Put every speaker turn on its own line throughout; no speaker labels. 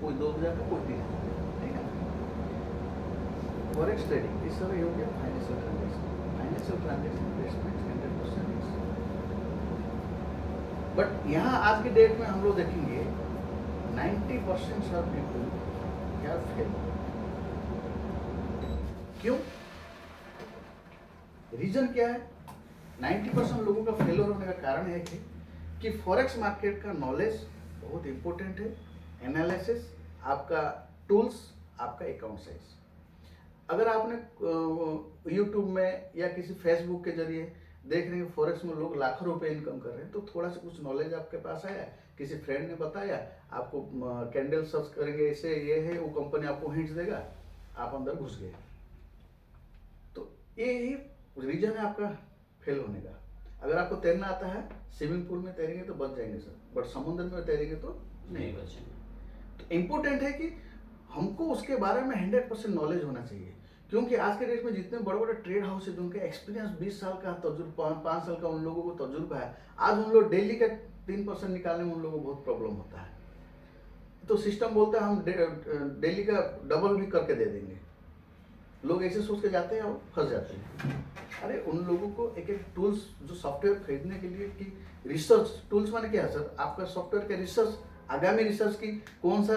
कोई 2000 का, कोई 3000, ठीक है। फॉरेक्स ट्रेडिंग इस तरह ये हो गया financial transaction investment 100% risk. But यहाँ आज के डेट में हम लोग देखेंगे 90% ऑफ पीपल क्या फेल। क्यों? रीजन क्या है? 90% लोगों का फेलियर होने का कारण है कि फॉरेक्स मार्केट का नॉलेज बहुत इंपॉर्टेंट है, एनालिसिस, आपका टूल्स, आपका अकाउंट साइज। अगर आपने यूट्यूब में या किसी फेसबुक के जरिए देख रहे हैं फॉरेक्स में लोग लाखों रुपए इनकम कर रहे हैं, तो थोड़ा सा कुछ नॉलेज आपके पास आया, किसी फ्रेंड ने बताया, आपको कैंडल सर्च करेंगे ऐसे ये है, वो कंपनी आपको हिंट्स देगा, आप अंदर घुस गए। तो ये ही रीजन है आपका फेल होने का। अगर आपको तैरना आता है, स्विमिंग पूल में तैरेंगे तो बच जाएंगे सर, बट समुद्र में तैरेंगे तो नहीं बचेंगे। तो इम्पोर्टेंट है कि हमको उसके बारे में 100% नॉलेज होना चाहिए, क्योंकि आज के डेट में जितने बड़े बड़े ट्रेड हाउस है जिनके एक्सपीरियंस 20 साल का तजुर्बा, 5 साल का उन लोगों को तजुर्बा है, आज उन लोग डेली का 3% निकालने में उन लोगों को बहुत प्रॉब्लम होता है। तो सिस्टम बोलता है हम डेली का डबल भी करके दे देंगे। लोग ऐसे सोच के जाते हैं और फंस जाते हैं। अरे उन लोगों को एक एक टूल्स जो सॉफ्टवेयर खरीदने के लिए कि रिसर्च टूल्स माने क्या है सर, आपका सॉफ्टवेयर का रिसर्च, आगामी रिसर्च की कौन सा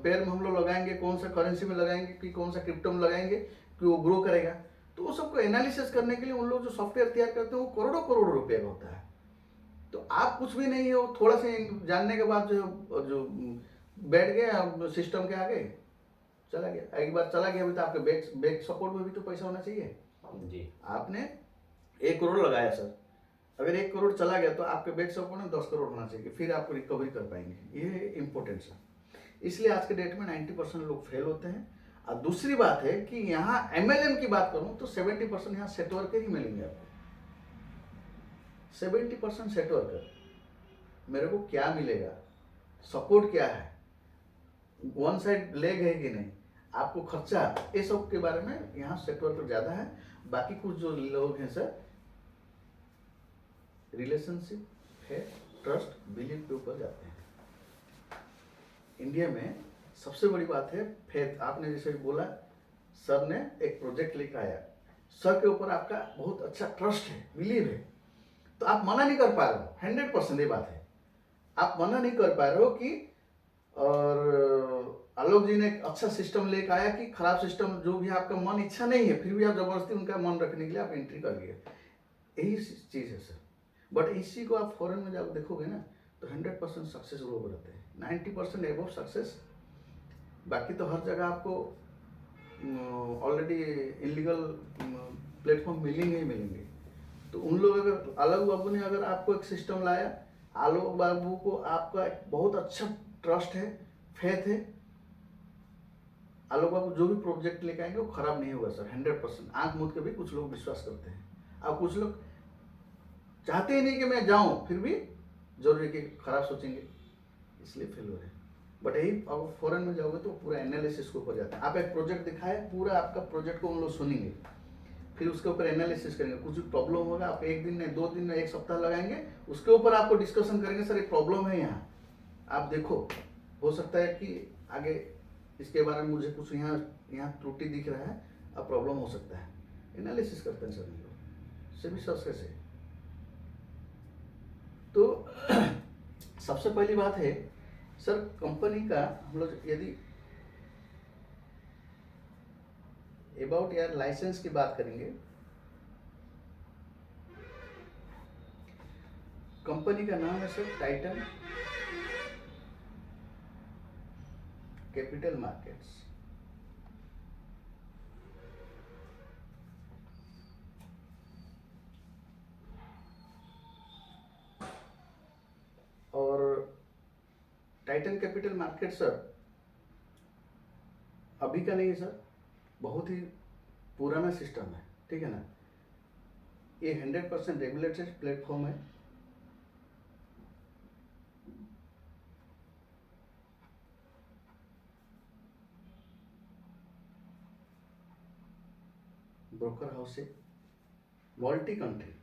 पेयर में हम लोग लगाएंगे, कौन सा करेंसी में लगाएंगे, कि कौन सा क्रिप्टो में लगाएंगे कि वो ग्रो करेगा, तो वो सबको एनालिसिस करने के लिए उन लोग जो सॉफ्टवेयर तैयार करते हैं वो करोड़ों करोड़ रुपये का होता है। तो आप कुछ भी नहीं हो, थोड़ा सा जानने के बाद जो बैठ गए सिस्टम के आगे, चला गया। एक बार चला गया अभी तो आपके बैक सपोर्ट में भी तो पैसा होना चाहिए जी। आपने 1 करोड़ लगाया सर, अगर 1 करोड़ चला गया तो आपके बैक सपोर्ट में 10 करोड़ होना चाहिए, फिर आपको रिकवरी कर पाएंगे। ये इंपॉर्टेंट है। इसलिए आज के डेट में 90% लोग फेल होते हैं। और दूसरी बात है कि यहाँ MLM की बात करूं तो 70% यहाँ सेट वर्कर ही मिलेंगे आपको। 70% सेट वर्कर। मेरे को क्या मिलेगा, सपोर्ट क्या है, वन साइड लेग है कि नहीं, आपको खर्चा, ये सब के बारे में यहाँ सेक्टर पर ज्यादा है। बाकी कुछ जो लोग हैं सर, रिलेशनशिप है, ट्रस्ट, बिलीव के ऊपर जाते हैं। इंडिया में सबसे बड़ी बात है फेथ। आपने जैसे बोला, सर ने एक प्रोजेक्ट लेकर आया, सर के ऊपर आपका बहुत अच्छा ट्रस्ट है, बिलीव है, तो आप मना नहीं कर पा रहे हो। 100% ये बात है, आप मना नहीं कर पा रहे हो कि, और आलोक जी ने एक अच्छा सिस्टम लेकर आया कि खराब सिस्टम जो भी आपका मन इच्छा नहीं है, फिर भी आप जबरदस्ती उनका मन रखने के लिए आप एंट्री कर लिए। यही चीज़ है सर। बट इसी को आप फॉरेन में जब देखोगे ना तो 100% सक्सेस लोग रहते हैं, 90% एबव सक्सेस। बाकी तो हर जगह आपको ऑलरेडी इलीगल प्लेटफॉर्म मिलेंगे ही मिलेंगे। तो उन लोग, अगर आलोक बाबू ने अगर आपको एक सिस्टम लाया, आलोक बाबू को आपका एक बहुत अच्छा ट्रस्ट है, फेथ है, आलोक बाबू जो भी प्रोजेक्ट लेके आएंगे वो खराब नहीं होगा सर, 100%। आंख मूंद के भी कुछ लोग विश्वास करते हैं, और कुछ लोग चाहते ही नहीं कि मैं जाऊं, फिर भी जरूरी कि खराब सोचेंगे, इसलिए फेल हो रहे हैं। बट यही अब फॉरेन में जाओगे तो पूरा एनालिसिस के ऊपर जाता है। आप एक प्रोजेक्ट दिखाए, पूरा आपका प्रोजेक्ट को उन लोग सुनेंगे, फिर उसके ऊपर एनालिसिस करेंगे। कुछ भी प्रॉब्लम होगा, आप 1 दिन में, 2 दिन में, 1 सप्ताह लगाएंगे, उसके ऊपर आपको डिस्कशन करेंगे, सर एक प्रॉब्लम है यहाँ, आप देखो, हो सकता है कि आगे इसके बारे में मुझे कुछ यहाँ त्रुटि दिख रहा है, अब प्रॉब्लम हो सकता है। एनालिसिस करते हैं सर हम लोग, सभी सर्च कैसे। तो सबसे पहली बात है सर, कंपनी का हम लोग यदि अबाउट यार लाइसेंस की बात करेंगे, कंपनी का नाम है सर टाइटन कैपिटल मार्केट्स। और टाइटन कैपिटल मार्केट सर अभी का नहीं है सर, बहुत ही पुराना सिस्टम है, ठीक है ना। ये 100% रेगुलेटेड प्लेटफॉर्म है। ब्रोकर हाउस है, multi country,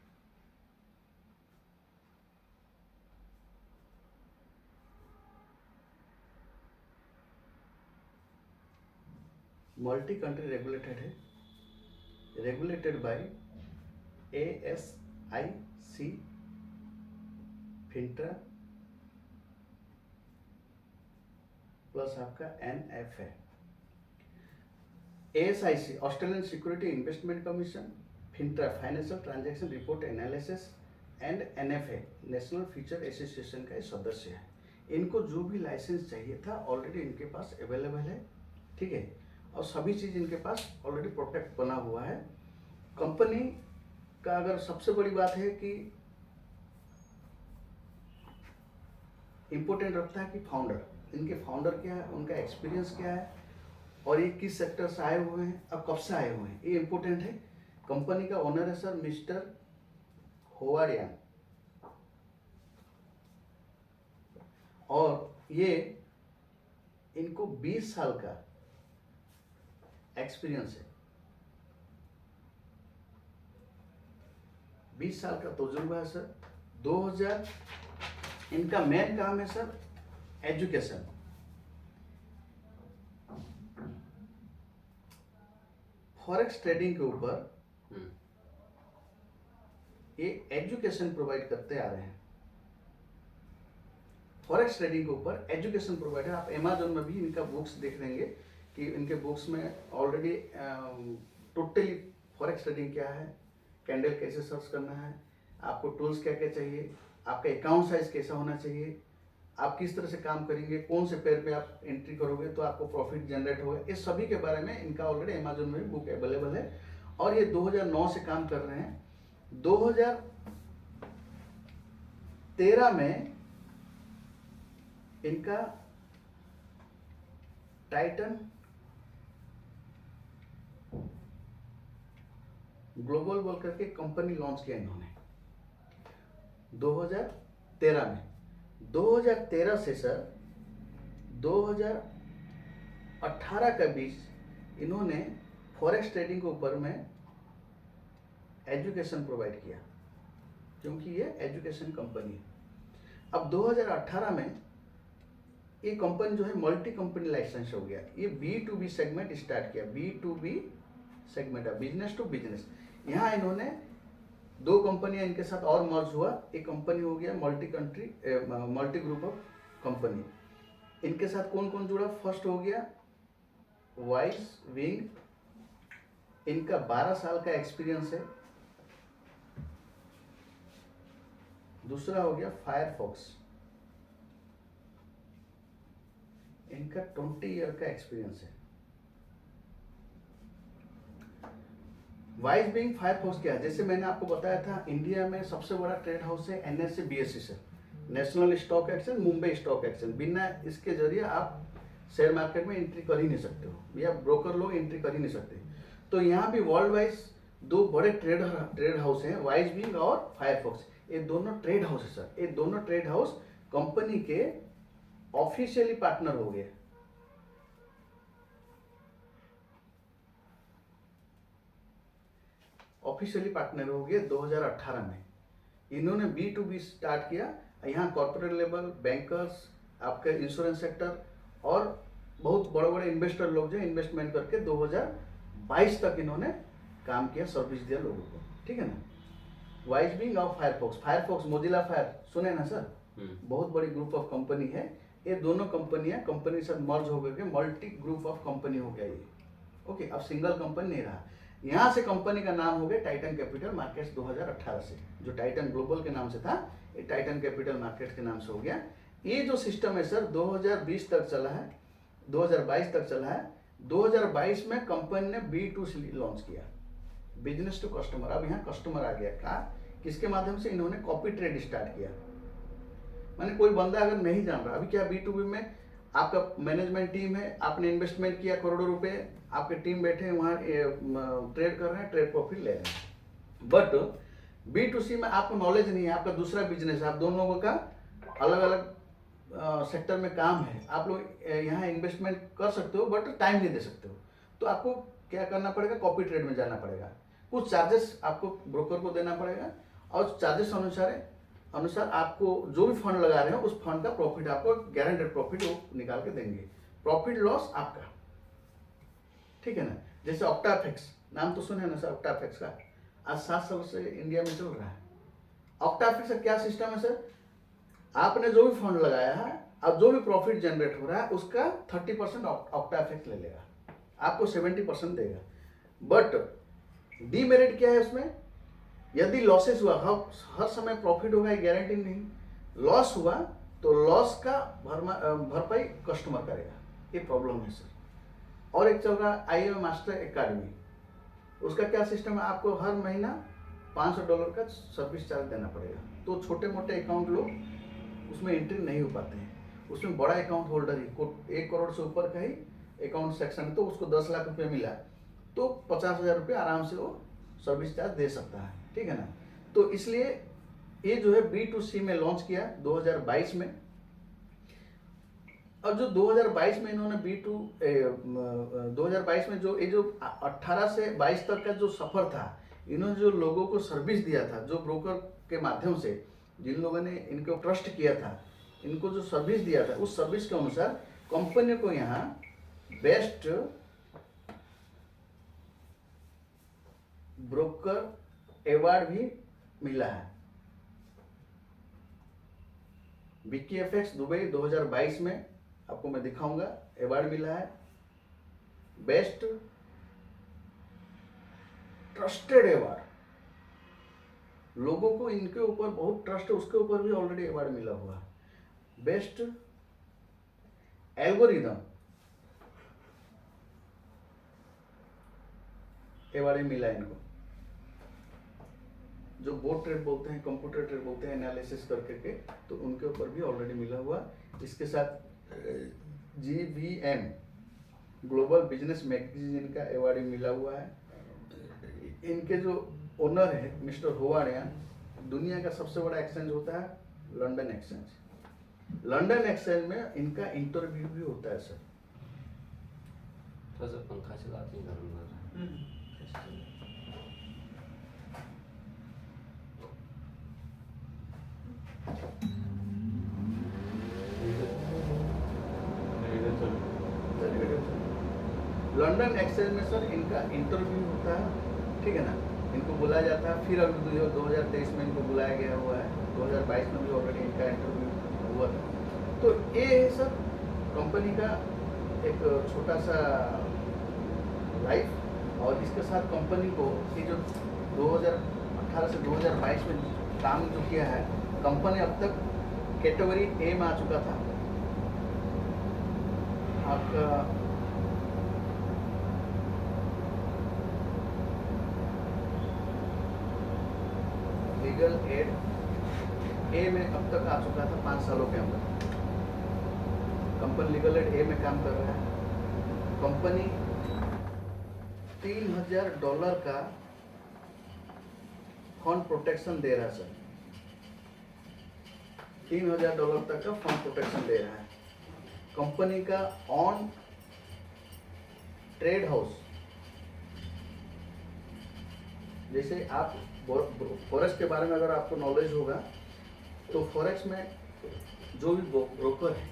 multi country regulated है, regulated by ASIC, FINTRA plus आपका NFA। ASIC Australian security investment commission, FINTRA financial transaction report analysis and NFA national future association का सदस्य है। इनको जो भी लाइसेंस चाहिए था ऑलरेडी इनके पास अवेलेबल है, ठीक है, और सभी चीज़ इनके पास ऑलरेडी प्रोटेक्ट बना हुआ है। कंपनी का अगर सबसे बड़ी बात है कि इम्पोर्टेंट रखता है कि फाउंडर, इनके फाउंडर क्या है, उनका एक्सपीरियंस क्या है, और ये किस सेक्टर से आए हुए हैं और कब से आए हुए हैं, ये इम्पोर्टेंट है। कंपनी का ओनर है सर मिस्टर होवार्ड यांग, और ये इनको 20 साल का एक्सपीरियंस है, 20 साल का तजुर्बा है सर। 2000 इनका मेन काम है सर एजुकेशन, फॉरेक्स ट्रेडिंग के ऊपर ये एजुकेशन प्रोवाइड करते आ रहे हैं। फॉरेक्स ट्रेडिंग के ऊपर एजुकेशन प्रोवाइड है। आप अमेजोन में भी इनका बुक्स देख लेंगे कि इनके बुक्स में ऑलरेडी टोटली फॉरेक्स ट्रेडिंग क्या है, कैंडल कैसे सर्च करना है, आपको टूल्स क्या क्या चाहिए, आपका अकाउंट साइज कैसा होना चाहिए, आप किस तरह से काम करेंगे, कौन से पेयर पे आप एंट्री करोगे तो आपको प्रॉफिट जनरेट होगा, इस सभी के बारे में इनका ऑलरेडी अमेजोन में भी बुक अवेलेबल है। और ये 2009 से काम कर रहे हैं। 2013 में इनका टाइटन ग्लोबल बोल करके कंपनी लॉन्च किया इन्होंने 2013 में। 2013 से सर 2018 के बीच इन्होंने फॉरेक्स ट्रेडिंग के ऊपर में एजुकेशन प्रोवाइड किया, क्योंकि ये एजुकेशन कंपनी है। अब 2018 में ये कंपनी जो है मल्टी कंपनी लाइसेंस हो गया। ये B2B सेगमेंट स्टार्ट किया, B2B सेगमेंट है, बिजनेस टू बिजनेस। यहाँ इन्होंने 2 कंपनियां इनके साथ और मर्ज हुआ, एक कंपनी हो गया मल्टी ग्रुप ऑफ कंपनी। इनके साथ कौन कौन जुड़ा? फर्स्ट हो गया वाइस विंग, इनका 12 साल का एक्सपीरियंस है। दूसरा हो गया फायरफॉक्स, इनका 20 ईयर का एक्सपीरियंस है। वाइस विंग फायरफॉक्स क्या है? जैसे मैंने आपको बताया था, इंडिया में सबसे बड़ा ट्रेड हाउस है NSE BSE से, national stock exchange, Mumbai stock exchange. बिना इसके जरिए आप शेयर मार्केट में एंट्री कर ही नहीं सकते हो, या ब्रोकर लोग एंट्री कर ही नहीं सकते। तो यहाँ भी वर्ल्ड वाइज 2 बड़े ट्रेड हाउस हैं, वाइस विंग और फायरफॉक्स। ये दोनों ट्रेड हाउस है सर। ये दोनों ट्रेड हाउस कंपनी के ऑफिशियली पार्टनर हो गए। ऑफिशियली पार्टनर हो गए 2018 में। इन्होंने B2B स्टार्ट किया। यहाँ कॉर्पोरेट लेवल, बैंकर्स, आपके इंश्योरेंस सेक्टर और बहुत बड़े बड़े इन्वेस्टर लोग जो इन्वेस्टमेंट करके 2022 तक इन्होंने काम किया, सर्विस दिया लोगों को, ठीक है ना। वाइस विंग और फायरफॉक्स मोजिला फायर सुने ना सर, बहुत बड़ी ग्रुप ऑफ कंपनी है। ये दोनों कंपनी से मर्ज हो गए, मल्टी ग्रुप ऑफ कंपनी हो गया ये। ओके, अब सिंगल कंपनी नहीं रहा। यहाँ से कंपनी का नाम हो गया टाइटन कैपिटल मार्केट्स 2018 से। जो टाइटन ग्लोबल के नाम से था, ये टाइटन कैपिटल मार्केट्स के नाम से हो गया। ये जो सिस्टम है सर 2020 तक चला है, 2022 तक चला है। 2022 में कंपनी ने B2C लॉन्च किया, बिजनेस टू कस्टमर। अब यहाँ कस्टमर आ गया। कहा किसके माध्यम से? इन्होंने कॉपी ट्रेड स्टार्ट किया। माने कोई बंदा अगर नहीं जान रहा, अभी क्या B2B में आपका मैनेजमेंट टीम है, आपने इन्वेस्टमेंट किया करोड़ों रुपए, आपके टीम बैठे हैं वहाँ ट्रेड कर रहे हैं, ट्रेड प्रॉफिट ले रहे हैं। बट B2C में आपको नॉलेज नहीं है, आपका दूसरा बिजनेस है, आप दोनों लोगों का अलग अलग सेक्टर में काम है। आप लोग यहाँ इन्वेस्टमेंट कर सकते हो बट टाइम नहीं दे सकते हो, तो आपको क्या करना पड़ेगा? कॉपी ट्रेड में जाना पड़ेगा। कुछ चार्जेस आपको ब्रोकर को देना पड़ेगा, और चार्जेस अनुसार आपको जो भी फंड लगा रहे हो उस फंड का प्रॉफिट, आपको गारंटेड प्रॉफिट वो निकाल के देंगे। प्रॉफिट लॉस आपका। ठीक है ना। जैसे ऑक्टाफिक्स, नाम तो सुने ना सर ऑक्टाफिक्स का, आज 7 साल से इंडिया में चल रहा है। ऑक्टाफिक्स का क्या सिस्टम है सर, आपने जो भी फंड लगाया है, अब जो भी प्रॉफिट जनरेट हो रहा है उसका 30% ऑक्टाफिक्स ले लेगा, आपको 70% देगा। बट डीमेरिट क्या है उसमें, यदि लॉसेस हुआ, हर समय प्रॉफिट होगा ये गारंटी नहीं, लॉस हुआ तो लॉस का भरपाई कस्टमर करेगा, ये प्रॉब्लम है सर। और एक चल रहा है IIM मास्टर एकेडमी, उसका क्या सिस्टम है, आपको हर महीना $500 का सर्विस चार्ज देना पड़ेगा। तो छोटे मोटे अकाउंट लोग उसमें एंट्री नहीं हो पाते हैं, उसमें बड़ा अकाउंट होल्डर ही 1 करोड़ से ऊपर का ही अकाउंट सेक्शन है, तो उसको 10 लाख रुपये मिला तो 50,000 रुपये आराम से वो सर्विस चार्ज दे सकता है, ठीक है ना। तो इसलिए ये जो है B2C में लॉन्च किया 2022 में। और जो 2022 में इन्होंने 2022 में जो 18 से 22 तक का जो सफर था, इन्होंने जो लोगों को सर्विस दिया था, जो ब्रोकर के माध्यम से जिन लोगों ने इनको ट्रस्ट किया था, इनको जो सर्विस दिया था, उस सर्विस के अनुसार कंपनी को यहाँ बेस्ट ब्रोकर अवार्ड भी मिला है। BKFX दुबई 2022 में आपको मैं दिखाऊंगा, अवार्ड मिला है बेस्ट ट्रस्टेड अवार्ड। लोगों को इनके ऊपर बहुत ट्रस्ट है, उसके ऊपर भी ऑलरेडी अवार्ड मिला हुआ है। बेस्ट एल्गोरिदम अवार्ड मिला है इनको, जो बोट ट्रेड बोलते हैं, कंप्यूटर ट्रेड बोलते हैं, एनालिसिस करके के, तो उनके ऊपर भी ऑलरेडी मिला हुआ। इसके साथ GVM ग्लोबल बिजनेस मैगजीन का अवार्ड मिला हुआ है। इनके जो ओनर है मिस्टर होवार्ड, दुनिया का सबसे बड़ा एक्सचेंज होता है लंदन एक्सचेंज। लंदन एक्सचेंज में इनका इंटरव्यू भी होता है सर।
थोड़ा सा पंखा चलाते हैं गर्म कर।
लंदन एक्सचेंज में सर इनका इंटरव्यू होता है, ठीक है ना, इनको बुलाया जाता है। फिर अभी 2023 में इनको बुलाया गया हुआ है, 2022 में भी ऑलरेडी इनका इंटरव्यू हुआ था। तो ये है सर कंपनी का एक छोटा सा लाइफ। और इसके साथ कंपनी को ये जो 2018 से 2022 में काम जो किया है, कंपनी अब तक कैटेगरी A में आ चुका था। आपका लीगल एड A में अब तक आ चुका था 5 सालों के अंदर। कंपनी लीगल एड A में काम कर रहा है। कंपनी $3,000 का फंड प्रोटेक्शन दे रहा है सर, $3,000 तक का फंड प्रोटेक्शन दे रहा है। कंपनी का ऑन ट्रेड हाउस, जैसे आप फॉरेक्स के बारे में अगर आपको नॉलेज होगा, तो फॉरेक्स में जो भी ब्रोकर है,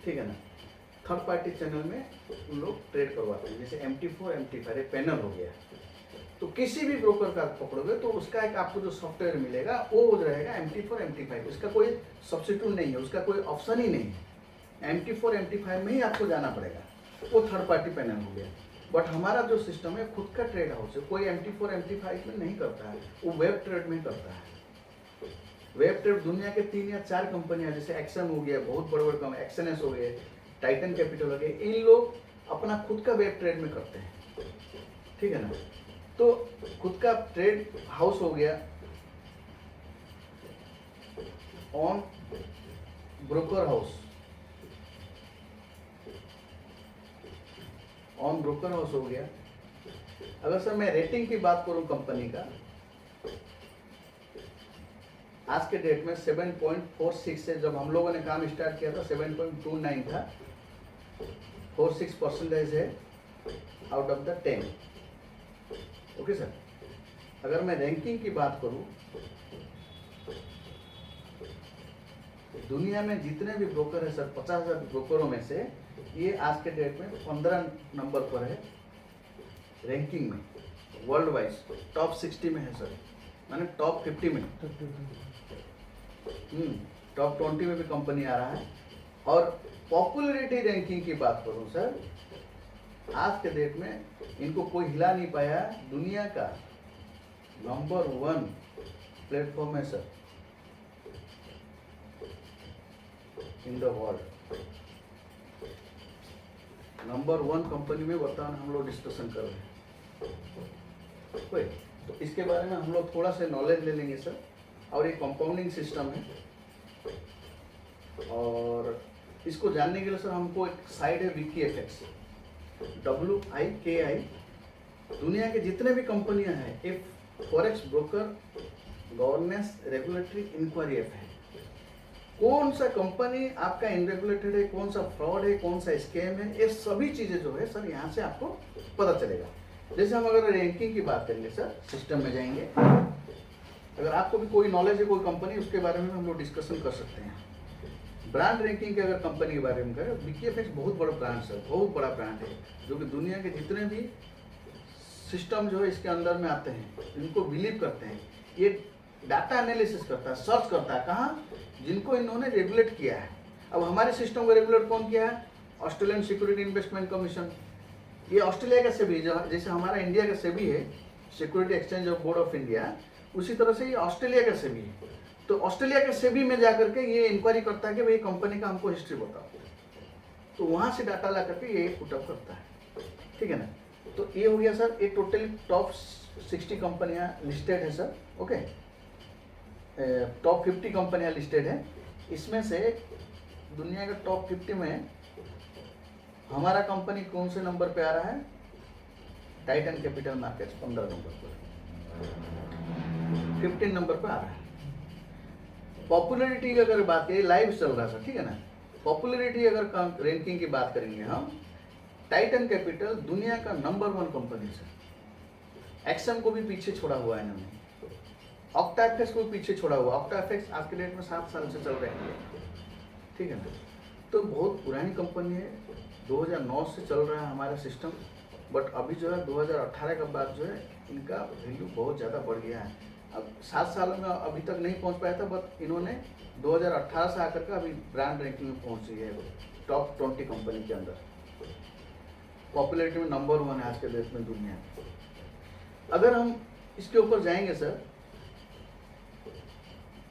ठीक है ना, थर्ड पार्टी चैनल में उन लोग ट्रेड करवाते हैं। जैसे MT4 MT5 एक पैनल हो गया, तो किसी भी ब्रोकर का पकड़ोगे तो उसका एक आपको जो सॉफ्टवेयर मिलेगा वो रहेगा MT4 MT5। उसका कोई सब्स्टिट्यूट नहीं है, उसका कोई ऑप्शन ही नहीं है। MT4 MT5 में ही आपको जाना पड़ेगा, वो थर्ड पार्टी पैनल हो गया। बट हमारा जो सिस्टम है खुद का ट्रेड हाउस है, कोई MT4 MT5 में नहीं करता है, वो वेब ट्रेड में करता है। वेब ट्रेड दुनिया के 3 या 4 कंपनियां, जैसे एक्सन हो गया, बहुत बड़े बड़े कंपनी, एक्सएनएस हो गए, टाइटन कैपिटल हो गए, इन लोग अपना खुद का वेब ट्रेड में करते हैं, ठीक है ना। तो खुद का ट्रेड हाउस हो गया, on broker house, on broker house हो गया। अगर सर मैं रेटिंग की बात करूं कंपनी का, आज के डेट में 7.46 से, जब हम लोगों ने काम स्टार्ट किया था 7.29 था, 46% है out of the 10। Okay sir. अगर मैं रैंकिंग की बात करूं, दुनिया में जितने भी ब्रोकर है सर, 50,000 ब्रोकरों में से ये आज के डेट में 15 नंबर पर है रैंकिंग में वर्ल्ड वाइज टॉप 60 में है सर, माने टॉप 50 में, टॉप 20 में भी कंपनी आ रहा है। और पॉपुलरिटी रैंकिंग की बात करूं सर, आज के डेट में इनको कोई हिला नहीं पाया, दुनिया का नंबर 1 प्लेटफॉर्म है sir in the world. Number 1 company में वर्तमान हम लोग डिस्कशन कर रहे हैं कोई, तो इसके बारे में हम लोग थोड़ा सा नॉलेज ले लेंगे सर। और ये कंपाउंडिंग सिस्टम है, और इसको जानने के लिए सर हमको एक साइट है विकीएफएक्स, WIKI। दुनिया के जितने भी कंपनियां हैं, एक forex broker governance regulatory inquiry app है। कौन सा कंपनी आपका इनरेगुलेटेड है, कौन सा फ्रॉड है, कौन सा स्कैम है, ये सभी चीजें जो है सर यहाँ से आपको पता चलेगा। जैसे हम अगर रैंकिंग की बात करेंगे सर, सिस्टम में जाएंगे, अगर आपको भी कोई नॉलेज है कोई कंपनी, उसके बारे में हम लोग डिस्कशन कर सकते हैं। ब्रांड रैंकिंग के अगर कंपनी के बारे में करें, विकीएफएक्स बहुत बड़ा ब्रांड सर, बहुत बड़ा ब्रांड है, जो कि दुनिया के जितने भी सिस्टम जो है इसके अंदर में आते हैं, इनको बिलीव करते हैं। ये डाटा एनालिसिस करता है, सर्च करता है कहाँ, जिनको इन्होंने रेगुलेट किया है। अब हमारे सिस्टम को रेगुलेट कौन किया है? Australian security investment commission. ये ऑस्ट्रेलिया का सेबी, जैसे हमारा इंडिया का सेबी है, security exchange of board of India, उसी तरह से ये ऑस्ट्रेलिया का सेबी है। तो ऑस्ट्रेलिया के सेबी में जाकर के ये इंक्वायरी करता है कि भाई कंपनी का हमको हिस्ट्री बताओ, तो वहाँ से डाटा ला करके ये पुटअप करता है, ठीक है ना। तो ये हो गया सर, ये टोटली टॉप 60 कंपनियां लिस्टेड है सर, ओके। टॉप 50 कंपनियां लिस्टेड है, इसमें से दुनिया के टॉप 50 में हमारा कंपनी कौन से नंबर पे आ रहा है? टाइटन कैपिटल मार्केट्स 15 नंबर पर, 15 नंबर पर आ रहा है। पॉपुलरिटी की अगर बात करें, लाइव चल रहा है सर, ठीक है ना। पॉपुलरिटी अगर रैंकिंग की बात करेंगे हम, टाइटन कैपिटल दुनिया का नंबर 1 कंपनी सर। एक्सन को भी पीछे छोड़ा हुआ है इन्होंने, ऑक्टाफेक्स को भी पीछे छोड़ा हुआ। ऑक्टाफेक्स आज के डेट में 7 साल से चल रहे हैं, ठीक है ना। तो बहुत पुरानी कंपनी है, 2009 से चल रहा है हमारा सिस्टम, बट अभी जो है 2018 के बाद जो है इनका वैल्यू बहुत ज़्यादा बढ़ गया है। अब 7 सालों में अभी तक नहीं पहुंच पाया था, बट इन्होंने 2018 से आकर के अभी ब्रांड रैंकिंग में पहुंची है, टॉप 20 कंपनी के अंदर। पॉपुलरिटी में नंबर 1 है आज के देश में दुनिया में। अगर हम इसके ऊपर जाएंगे सर,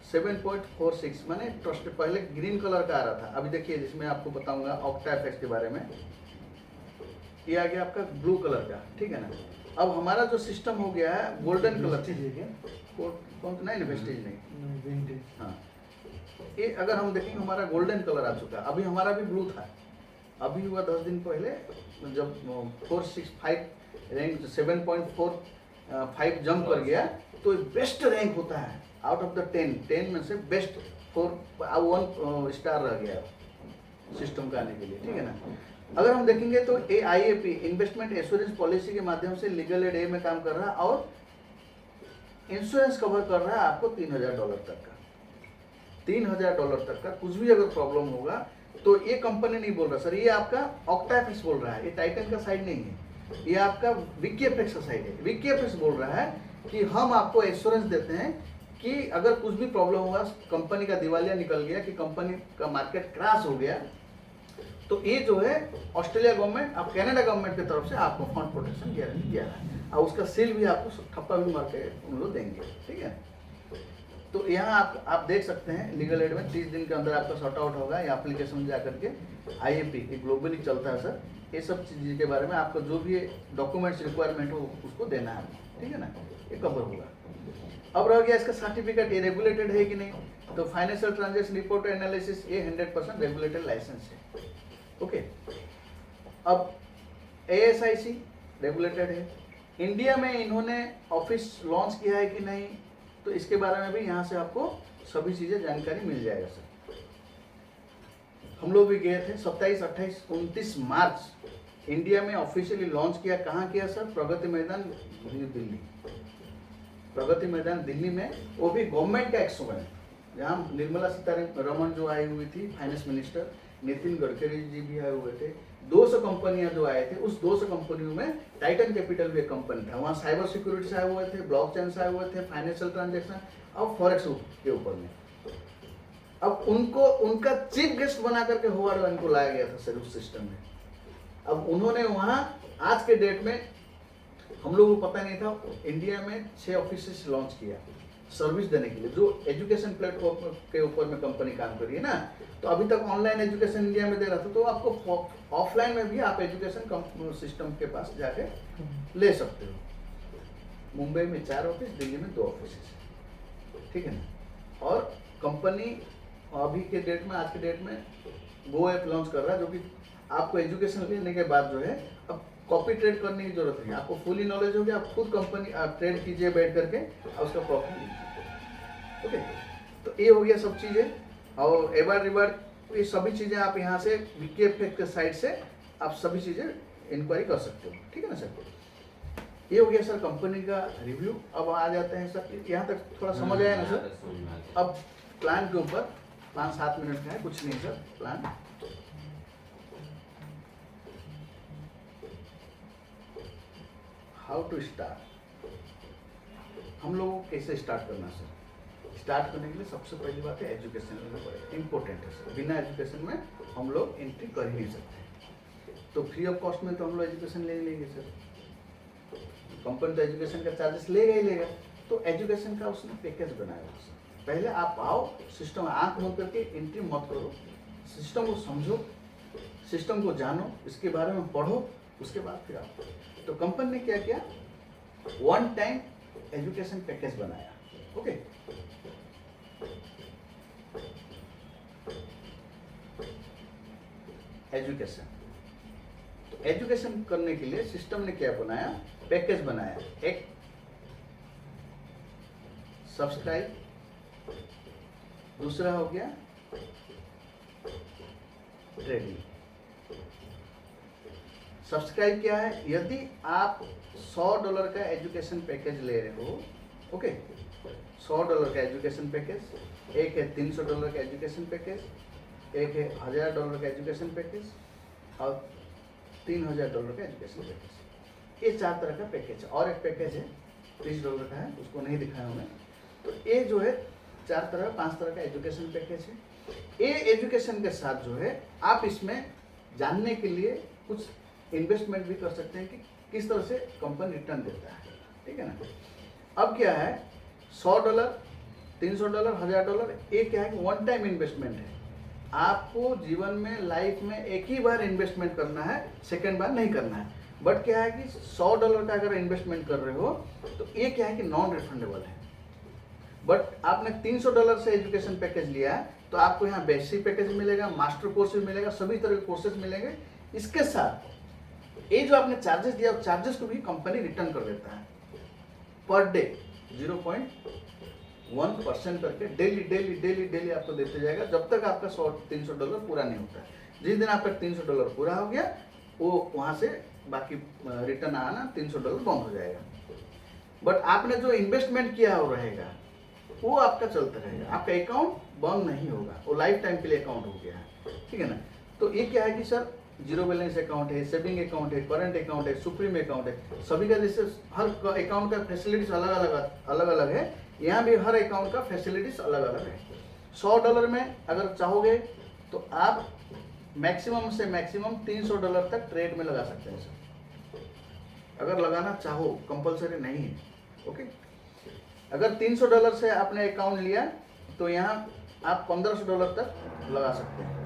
7.46 माने ट्रस्ट, पहले ग्रीन कलर का आ रहा था, अभी देखिए जिसमें आपको बताऊंगा ऑक्टाफेक्स के बारे में, ये आ गया आपका ब्लू कलर का, ठीक है ना। अब हमारा जो सिस्टम हो गया है गोल्डन कलर, कौन नहीं, वेस्टेज नहीं, हाँ। ये अगर हम देखेंगे हमारा गोल्डन कलर आ चुका है, अभी हमारा भी ब्लू था, अभी हुआ 10 दिन पहले जब 465 रैंक 7.45 जंप कर गया, तो बेस्ट रैंक होता है आउट ऑफ द 10 में से बेस्ट 1 स्टार रह गया सिस्टम का आने के लिए, ठीक है ना। अगर हम देखेंगे तो AIAP इन्वेस्टमेंट एश्योरेंस पॉलिसी के माध्यम से लीगल एड में काम कर रहा है, और इंश्योरेंस कवर कर रहा है आपको $3000 तक का। $3000 तक का कुछ भी अगर प्रॉब्लम होगा तो ये कंपनी नहीं बोल रहा सर, ये आपका ऑक्टाफेक्स बोल रहा है, ये टाइटन का साइड नहीं है, ये आपका विकीएफएक्स का साइड है। विकीएफएक्स बोल रहा है कि हम आपको एश्योरेंस देते हैं कि अगर कुछ भी प्रॉब्लम हुआ, कंपनी का दिवालिया निकल गया, कि कंपनी का मार्केट क्रैश हो गया, तो ये जो है ऑस्ट्रेलिया गवर्नमेंट और कनाडा गवर्नमेंट की तरफ से आपको फंड प्रोटेक्शन गारंटी दिया है, और उसका सील भी आपको ठप्पा भी मार के उन लोग देंगे, ठीक है। तो यहाँ आप देख सकते हैं लीगल एड में 30 दिन के अंदर आपका सॉर्ट आउट होगा, या एप्लीकेशन में जाकर के IAP ये ग्लोबली चलता है सर, ये सब चीज़ के बारे में आपको जो भी डॉक्यूमेंट्स रिक्वायरमेंट हो उसको देना है, ठीक है ना, ये कवर होगा। अब रह गया इसका सर्टिफिकेट, ये रेगुलेटेड है कि नहीं, तो फाइनेंशियल ट्रांजेक्शन रिपोर्ट एनालिसिस ये 100% रेगुलेटेड लाइसेंस है, ओके। अब ASIC रेगुलेटेड है, इंडिया में इन्होंने ऑफिस लॉन्च किया है कि नहीं, तो इसके बारे में भी यहाँ से आपको सभी चीज़ें जानकारी मिल जाएगा सर। हम लोग भी गए थे 27, 28, 29 मार्च इंडिया में ऑफिशियली लॉन्च किया। कहाँ किया सर? प्रगति मैदान न्यू दिल्ली, प्रगति मैदान दिल्ली में, वो भी गवर्नमेंट का एक्सपो है, जहाँ निर्मला सीतारमण जो आई हुई थी फाइनेंस मिनिस्टर, नितिन गडकरी जी भी आए हुए थे। 200 कंपनियां जो आए थे, उस 200 कंपनियों में टाइटन कैपिटल भी एक कंपनी था। वहाँ साइबर सिक्योरिटी से आए हुए थे, ब्लॉकचेन से आए हुए थे, फाइनेंशियल ट्रांजेक्शन और फॉरेक्स के ऊपर में। अब उनको उनका चीफ गेस्ट बना करके होवार्ड वन को लाया गया था सर उस सिस्टम में। अब उन्होंने वहाँ आज के डेट में हम लोगों को पता नहीं था, इंडिया में 6 ऑफिस लॉन्च किया सर्विस देने के लिए, जो एजुकेशन प्लेटफॉर्म के ऊपर में कंपनी काम कर रही है ना। तो अभी तक ऑनलाइन एजुकेशन इंडिया में दे रहा था, तो आपको ऑफलाइन में भी आप एजुकेशन सिस्टम के पास जाके ले सकते हो। मुंबई में 4 ऑफिस, दिल्ली में 2 ऑफिस, ठीक है ना। और कंपनी अभी के डेट में, आज के डेट में गो ऐप लॉन्च कर रहा है, जो कि आपको एजुकेशन लेने के बाद जो है अब कॉपी ट्रेड करने की जरूरत नहीं, आपको फुली नॉलेज होगी, आप खुद कंपनी आप ट्रेड कीजिए बैठ करके और उसका प्रॉफिट लीजिए। ओके, तो ये हो गया सब चीज़ें। और एबार रिबार ये सभी चीज़ें आप यहाँ से वीकेएफ के साइड से आप सभी चीज़ें इंक्वायरी कर सकते हो, ठीक है ना सर। ये हो गया सर कंपनी का रिव्यू। अब आ जाते हैं सर, यहाँ तक थोड़ा समझ आया ना सर। अब प्लान के ऊपर 5-7 मिनट का है, कुछ नहीं sir plan. How to start, हम लोगों को कैसे स्टार्ट करना सर। स्टार्ट करने के लिए सबसे पहली बात है एजुकेशन लेना पड़ेगा, इंपॉर्टेंट है सर। बिना एजुकेशन में हम लोग एंट्री कर ही नहीं सकते। तो फ्री ऑफ कॉस्ट में तो हम लोग एजुकेशन ले लेंगे सर, कंपनी तो एजुकेशन का चार्जेस लेगा ही लेगा। तो एजुकेशन का उसने पैकेज बनाया सर। पहले आप आओ, सिस्टम आंख बंद करके एंट्री मत करो, सिस्टम को समझो, सिस्टम को जानो, इसके बारे में पढ़ो, उसके बाद फिर आओ। तो कंपनी ने क्या किया, 1 टाइम एजुकेशन पैकेज बनाया। ओके, एजुकेशन, तो एजुकेशन करने के लिए सिस्टम ने क्या बनाया, पैकेज बनाया। एक सब्सक्राइब, दूसरा हो गया ट्रेडिंग। सब्सक्राइब क्या है, यदि आप $100 का एजुकेशन पैकेज ले रहे हो, ओके, $100 का एजुकेशन पैकेज, एक है $300 का एजुकेशन पैकेज, एक है $1000 का एजुकेशन पैकेज और $3000 का एजुकेशन पैकेज। ये 4 तरह का पैकेज है। और एक पैकेज है $30 का है, उसको नहीं दिखाया हूँ मैं। तो ये जो है 4 तरह 5 तरह का एजुकेशन पैकेज है। ये एजुकेशन के साथ जो है आप इसमें जानने के लिए कुछ इन्वेस्टमेंट भी कर सकते हैं कि किस तरह से कंपनी रिटर्न देता है, ठीक है ना। अब क्या है, $100, $300, $1000, ये क्या है कि 1 टाइम इन्वेस्टमेंट है। आपको जीवन में, लाइफ में एक ही बार इन्वेस्टमेंट करना है, सेकेंड बार नहीं करना है। बट क्या है कि $100 का अगर इन्वेस्टमेंट कर रहे हो तो ये क्या है कि नॉन रिफंडेबल है। बट आपने $300 से एजुकेशन पैकेज लिया है तो आपको यहाँ बेसिक पैकेज मिलेगा, मास्टर कोर्स भी मिलेगा, सभी तरह के कोर्सेज मिलेंगे। इसके साथ ये जो आपने चार्जेस दिया, चार्जेस को भी कंपनी रिटर्न कर देता है पर डे 0.1% करके डेली डेली डेली डेली आपको देते जाएगा, जब तक आपका $300 पूरा नहीं होता है। जिस दिन आपका $300 पूरा हो गया, वो वहाँ से बाकी रिटर्न आना $300 बंद हो जाएगा। बट आपने जो इन्वेस्टमेंट किया वो रहेगा, वो आपका चलता रहेगा, आपका अकाउंट बंद नहीं होगा, वो लाइफ टाइम के लिए अकाउंट हो गया है, ठीक है ना। तो ये क्या है कि सर जीरो बैलेंस अकाउंट है, सेविंग अकाउंट है, करंट अकाउंट है, सुप्रीम अकाउंट है, सभी का जैसे हर अकाउंट का फैसिलिटीज अलग अलग है, यहाँ भी हर अकाउंट का फैसिलिटीज अलग अलग है। $100 में अगर चाहोगे तो आप मैक्सिमम से मैक्सिमम $300 तक ट्रेड में लगा सकते हैं सर, अगर लगाना चाहो, कंपलसरी नहीं है। ओके, अगर $300 से आपने अकाउंट लिया तो यहाँ आप $1500 तक लगा सकते हैं।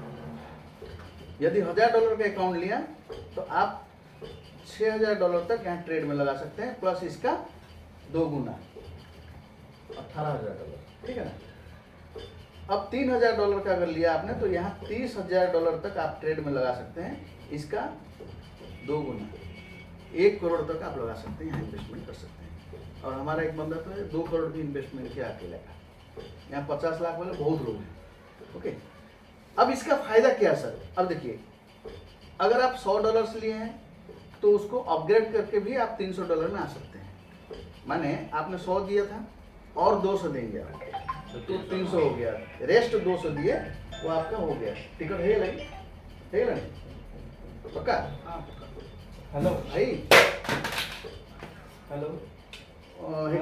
यदि $1000 का अकाउंट लिया तो आप $6000 तक यहाँ ट्रेड में लगा सकते हैं, प्लस इसका 2 गुना $18000, ठीक है ना। अब $3000 का अगर लिया आपने तो यहाँ $30000 तक आप ट्रेड में लगा सकते हैं, इसका 2 गुना 1 करोड़ तक आप लगा सकते हैं, यहाँ इन्वेस्टमेंट कर सकते हैं। और हमारा एक बंदा तो है 2 करोड़ की इन्वेस्टमेंट किया अकेले का, यहाँ 50 लाख वाले बहुत लोग हैं। ओके, अब इसका फायदा क्या सर, अब देखिए, अगर आप $100 लिए हैं तो उसको अपग्रेड करके भी आप $300 में आ सकते हैं। माने आपने 100 दिया था और 200 देंगे आप, तो 300 हो गया, रेस्ट 200 दिए, वो आपका हो गया। टिकट है लगी, ହେଇଗଲା ପକ୍କା
हेलो
ଭାଇ
हेलो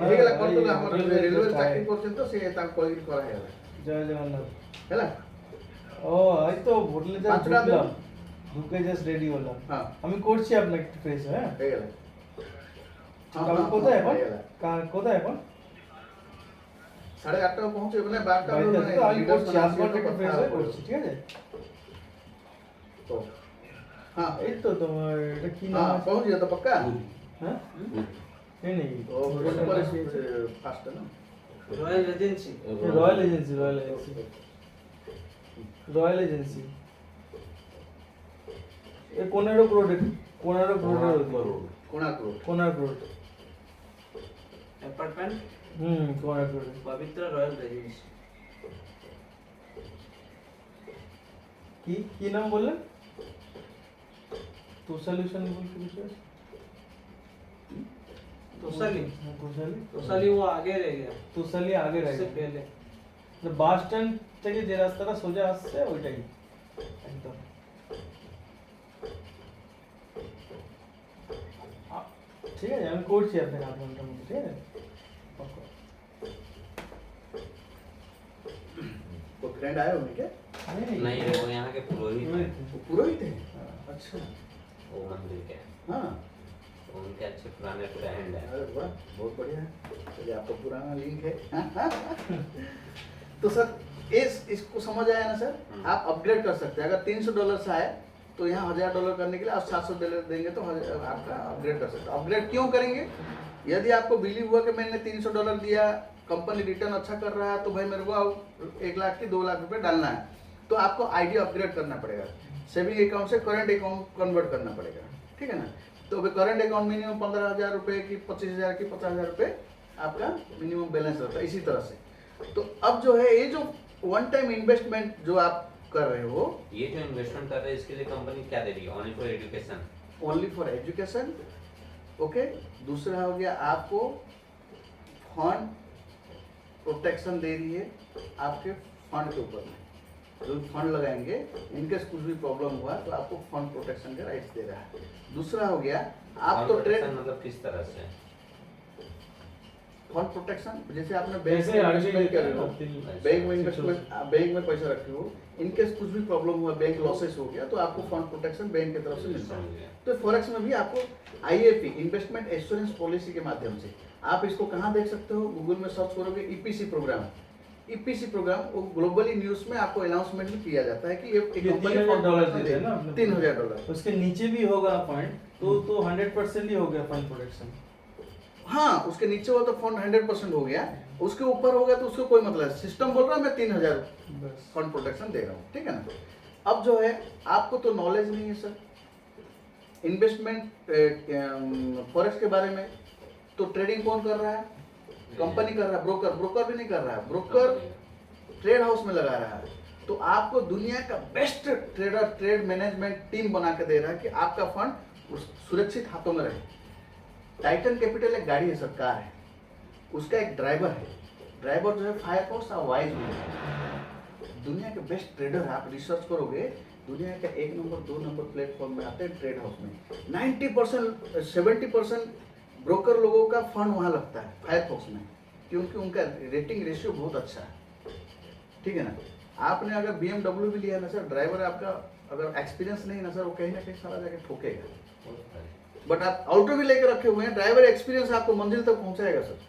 ହେଇଗଲା
ହଁ,
କରିଦେଲା
ଭାଇ,
ଆମର
ହୋଟେଲରେ
ରେଲୱେ
just
ଚାକିରି
ଆଏ।
କରୁଛନ୍ତି ତ ସେ ତାଙ୍କୁ କହିକି କରାହେଇଗଲା
जय जगन्नाथ
ହେଲା
ও এই তো হোটেলে যা
পাঁচটা
ঢুকলাম ঢুকে জাস্ট রেডি হলাম
হ্যাঁ
আমি করছি আপনাকে একটু ফ্রেশ হ্যাঁ
ହେଇଗଲା
আপনি কোথায় এখন
ହେଇଗଲା
কোথায় এখন
8:30 পৌঁছে মানে 12টা
বাড়িতে আছি তো আমি করছি
আসবে
আপনাকে
তো
একটু
কথা
ফ্রেশ
হবে
হয়ে করছি ঠিক আছে
हाँ
এই তো তোমার এটা কি নাম
हाँ
আছে
पहुंच गया तो पक्का
হ্যাঁ नहीं नहीं
वो ऊपर फास्ट है ना
royal agency
royal agency royal agency এ 15 crore কোনারক রোডের
Konark road
Konark road
apartment
Konark road
पवित्र रॉयल रेजिडेंसी
কি নাম বললেন তো সলিউশন বলতে কিছু আছে
तोसाली
হ্যাঁ, তোসালি
तोसाली वो आगे रह गया
তোসালি আগে
उससे
রাখে
पहले
বাস স্ট্যান্ড থেকে যে রাস্তাটা সোজা আসছে ওইটাই একদম ঠিক আছে আমি করছি আপনাকে 8 ঘন্টার মধ্যে ঠিক আছে ওকে।
वो फ्रेंड आए होंगे क्या
नहीं वो यहाँ के पुरोहित हैं।
वो पुरोहित है
हाँ।
अच्छा
वो मंदिर के
हाँ
वो उनके अच्छे पुराने फ्रेंड है
अरे वाह बहुत बढ़िया है चलिए आपका पुराना लिंक है तो सर इसको समझ आया ना सर आप अपग्रेड कर सकते हैं अगर $300 से आए तो यहाँ $1000 करने के लिए आप $700 देंगे तो आपका अपग्रेड कर सकते हैं अपग्रेड क्यों करेंगे यदि आपको बिलीव हुआ कि मैंने $300 दिया कंपनी रिटर्न अच्छा कर रहा है तो भाई मेरे को अब 1 लाख की 2 लाख रुपए डालना है तो आपको आईडी अपग्रेड करना पड़ेगा सेविंग अकाउंट से करंट अकाउंट कन्वर्ट करना पड़ेगा ठीक है ना तो अभी करंट अकाउंट मिनिमम 15,000 रुपए की 25,000 की 50,000 रुपए आपका मिनिमम बैलेंस रहता है इसी तरह से तो अब जो है ये जो वन टाइम इन्वेस्टमेंट जो आप कर रहे हो
ये जो इन्वेस्टमेंट कर रहे हैं इसके लिए कंपनी क्या दे रही है only for education
only for education okay दूसरा हो गया आपको फंड प्रोटेक्शन दे रही है आपके फंड के ऊपर में जो फंड लगाएंगे इनकेस कुछ भी प्रॉब्लम हुआ तो आपको फंड प्रोटेक्शन के राइट्स दे रहा है दूसरा हो गया आप तो ट्रेड
मतलब किस तरह से
फंड प्रोटेक्शन जैसे आपने बैंक
जैसे
में
आगे
इन्वेस्टमेंट कर रहे हो
लेते
बैंक में इन्वेस्टमेंट बैंक में पैसा रखे हो इनकेस कुछ भी प्रॉब्लम हुआ बैंक लॉसेस हो गया तो आपको फंड प्रोटेक्शन बैंक की तरफ से मिलता
समझ
है
गया
तो फॉरेक्स में भी आपको आईएपी इन्वेस्टमेंट एश्योरेंस पॉलिसी के माध्यम से आप इसको कहाँ देख सकते हो गूगल में सर्च करोगे ईपीसी प्रोग्राम ईपीसी प्रोग्राम वो ग्लोबली न्यूज में आपको अनाउंसमेंट भी किया जाता है कि ये
ये $3,000 देते हैं ना अपने को।
$3,000
उसके नीचे भी होगा फंड तो 100% ही हो गया फंड प्रोटेक्शन
हाँ उसके नीचे हो तो फंड 100% हो गया उसके ऊपर हो गया तो उसको कोई मतलब सिस्टम बोल रहा है मैं 3,000
बस
फंड प्रोटेक्शन दे रहा हूँ ठीक है ना अब जो है आपको तो नॉलेज नहीं है सर इन्वेस्टमेंट फॉरेक्स के बारे में तो ट्रेडिंग कौन कर रहा है कंपनी कर रहा है ब्रोकर भी नहीं कर रहा है ब्रोकर ट्रेड हाउस में लगा रहा है तो आपको दुनिया का best trader trade management team बना के दे रहा है कि आपका फंड सुरक्षित हाथों में रहे टाइटन कैपिटल एक गाड़ी है सरकार है उसका एक ड्राइवर है ड्राइवर जो है फायर फोर्स और वाइज में है दुनिया के बेस्ट ट्रेडर है आप रिसर्च करोगे दुनिया का 1 नंबर 2 नंबर प्लेटफॉर्म में आते हैं ट्रेड हाउस में 90% 70% ब्रोकर लोगों का फंड वहाँ लगता है फायर फोर्स में क्योंकि उनका रेटिंग रेशियो बहुत अच्छा है ठीक है ना आपने अगर BMW भी लिया ना सर ड्राइवर आपका अगर एक्सपीरियंस नहीं ना सर वो कहीं ना कहीं सारा जाके ठोकेगा बट आप ऑल्टो भी लेकर रखे हुए हैं ड्राइवर एक्सपीरियंस आपको मंजिल तक पहुंचाएगा सर